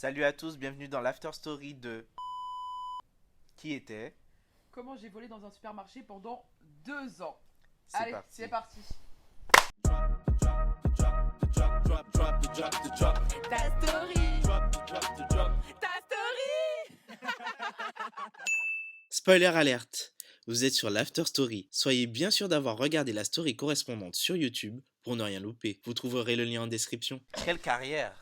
Salut à tous, bienvenue dans l'after story de qui était. Comment j'ai volé dans un supermarché pendant 2 ans. C'est Allez, parti. c'est parti. Ta story. Ta story. Spoiler alerte, vous êtes sur l'After Story. Soyez bien sûr d'avoir regardé la story correspondante sur YouTube pour ne rien louper. Vous trouverez le lien en description. Quelle carrière.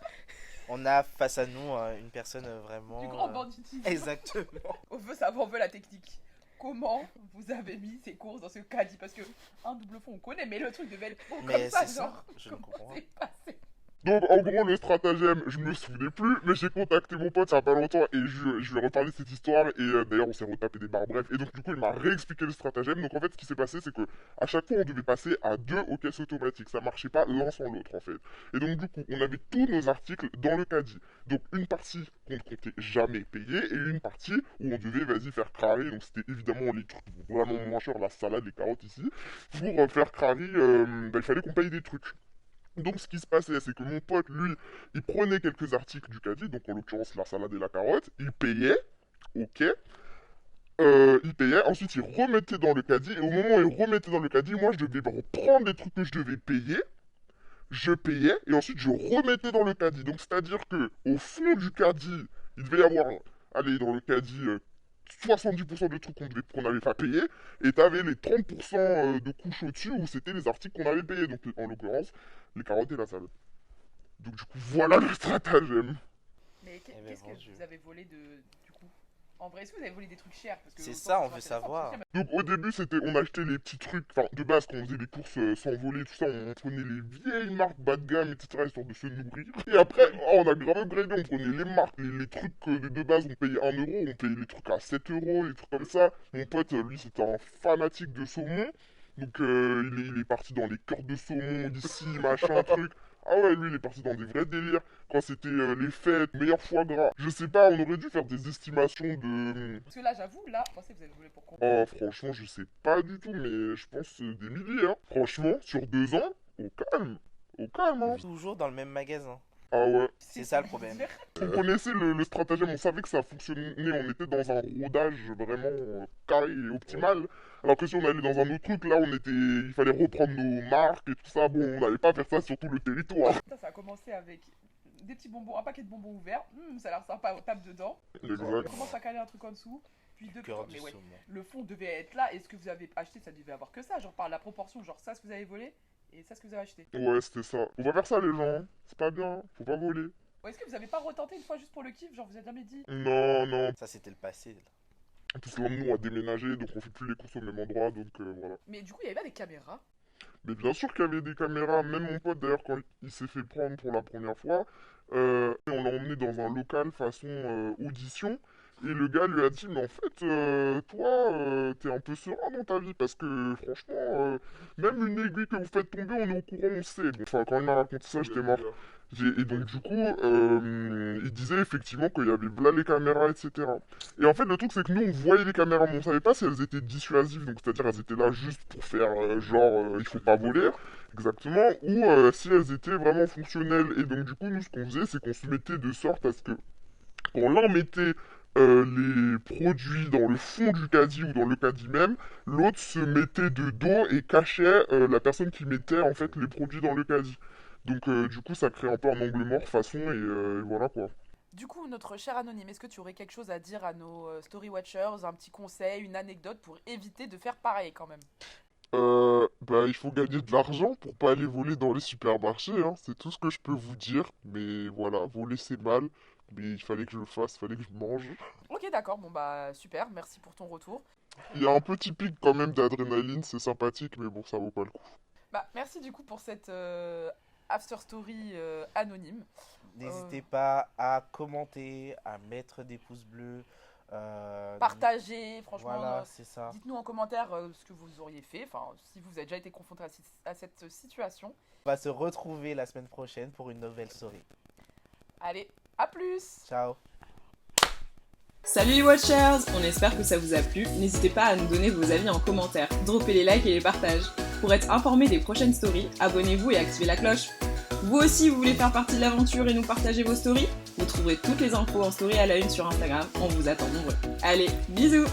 On a face à nous une personne vraiment... Du grand banditisme. Exactement. On veut savoir, on veut la technique. Comment vous avez mis ces courses dans ce caddie? Parce que un double fond on connaît, mais le truc devait être faux Mais comme ça, c'est ça, genre. je ne comprends Comment pas. c'est passé? Donc en gros le stratagème, je me souvenais plus, mais j'ai contacté mon pote il y a pas longtemps et je lui ai reparlé de cette histoire et d'ailleurs on s'est retapé des barres bref et donc du coup il m'a réexpliqué le stratagème. Donc en fait ce qui s'est passé c'est que à chaque fois on devait passer à deux aux caisses automatiques, ça marchait pas l'un sans l'autre en fait. Et donc du coup on avait tous nos articles dans le caddie. Donc une partie qu'on ne comptait jamais payer et une partie où on devait vas-y faire cramer, donc c'était évidemment les trucs vraiment moins chers, la salade, les carottes ici. Pour faire cramer, il fallait qu'on paye des trucs. Donc ce qui se passait, c'est que mon pote, lui, il prenait quelques articles du caddie, donc en l'occurrence la salade et la carotte, il payait, ok, il payait, ensuite il remettait dans le caddie, et au moment où il remettait dans le caddie, moi je devais reprendre les trucs que je devais payer, je payais, et ensuite je remettais dans le caddie. Donc c'est-à-dire que au fond du caddie, il devait y avoir, allez, dans le caddie, 70% de trucs qu'on n'avait pas payé, et t'avais les 30% de couches au-dessus où c'était les articles qu'on avait payés, donc en l'occurrence les carottes et la salade. Donc du coup voilà le stratagème. Mais Eh ben, qu'est-ce mon que Dieu. vous avez volé du coup? En vrai, est-ce que vous avez volé des trucs chers? Parce que C'est autant ça, que on soit veut intéressant, savoir. parce que Donc au début c'était on achetait les petits trucs, enfin de base quand on faisait les courses sans voler tout ça, on prenait les vieilles marques bas de gamme etc histoire de se nourrir. Et après on a grave upgradé, on prenait les marques, les trucs que de base on payait 1 euro, on payait les trucs à 7 euros, les trucs comme ça. Mon pote lui c'était un fanatique de saumon. Donc il est parti dans les cœurs de saumon ici, machin, truc. Ah ouais, lui il est parti dans des vrais délires. Quand c'était les fêtes, meilleur foie gras. Je sais pas, on aurait dû faire des estimations de... Parce que là, j'avoue, là, vous pensez que vous avez volé pour combien? Oh franchement je sais pas du tout, mais je pense des milliers hein. Franchement, sur 2 ans, au calme hein. Toujours dans le même magasin. Ah ouais. C'est ça le problème. On connaissait le stratagème, on savait que ça fonctionnait, on était dans un rodage vraiment carré et optimal. Alors que si on allait dans un autre truc, là il fallait reprendre nos marques et tout ça, bon on n'allait pas faire ça sur tout le territoire. Ça a commencé avec des petits bonbons, un paquet de bonbons ouverts. Ça a l'air sympa, on tape dedans. Exact. On commence à caler un truc en dessous. Puis deux Cœur petits- du mais ouais, saumon. le fond devait être là. Et ce que vous avez acheté, ça devait avoir que ça. Genre par la proportion, genre ça, ce que vous avez volé. Et ça, ce que vous avez acheté. Ouais c'était ça. On va faire ça les gens, hein. C'est pas bien, faut pas voler. Ou est-ce que vous avez pas retenté une fois juste pour le kiff? Genre vous avez jamais dit. Non, Ça c'était le passé. en plus là nous on a déménagé, donc on fait plus les courses au même endroit, donc voilà. Mais du coup, il y avait pas des caméras. Mais bien sûr qu'il y avait des caméras, même mon pote d'ailleurs quand il s'est fait prendre pour la première fois, on l'a emmené dans un local façon audition, et le gars lui a dit mais en fait toi t'es un peu serein dans ta vie parce que franchement même une aiguille que vous faites tomber on est au courant, on sait. Bon, enfin quand il m'a raconté ça j'étais mort. Et donc du coup il disait effectivement qu'il y avait là les caméras etc. Et en fait le truc c'est que nous on voyait les caméras mais on savait pas si elles étaient dissuasives, donc c'est-à-dire elles étaient là juste pour faire genre il faut pas voler. Exactement, ou si elles étaient vraiment fonctionnelles. Et donc du coup nous ce qu'on faisait c'est qu'on se mettait de sorte à ce que quand l'un mettait les produits dans le fond du caddie ou dans le caddie même, l'autre se mettait de dos et cachait la personne qui mettait en fait les produits dans le caddie. Donc du coup ça crée un peu un angle mort façon et voilà quoi. Du coup, notre cher anonyme, est-ce que tu aurais quelque chose à dire à nos story watchers, un petit conseil, une anecdote pour éviter de faire pareil quand même? Bah il faut gagner de l'argent pour pas aller voler dans les supermarchés, hein. C'est tout ce que je peux vous dire. Mais voilà, voler c'est mal, mais il fallait que je le fasse, il fallait que je mange. Ok, d'accord, bon bah super, merci pour ton retour. Il y a un petit pic quand même d'adrénaline, c'est sympathique, mais bon ça vaut pas le coup. Bah merci du coup pour cette after story anonyme. N'hésitez pas à commenter, à mettre des pouces bleus. Partagez, franchement. Voilà, c'est ça. Dites-nous en commentaire ce que vous auriez fait, enfin si vous avez déjà été confronté à cette situation. On va se retrouver la semaine prochaine pour une nouvelle story. Allez, à plus! Ciao. Salut les Watchers, on espère que ça vous a plu. N'hésitez pas à nous donner vos avis en commentaire, dropper les likes et les partages. Pour être informé des prochaines stories, abonnez-vous et activez la cloche. Vous aussi, vous voulez faire partie de l'aventure et nous partager vos stories? Vous Vous trouverez toutes les infos en story à la une sur Instagram. On vous attend nombreux. Allez, bisous!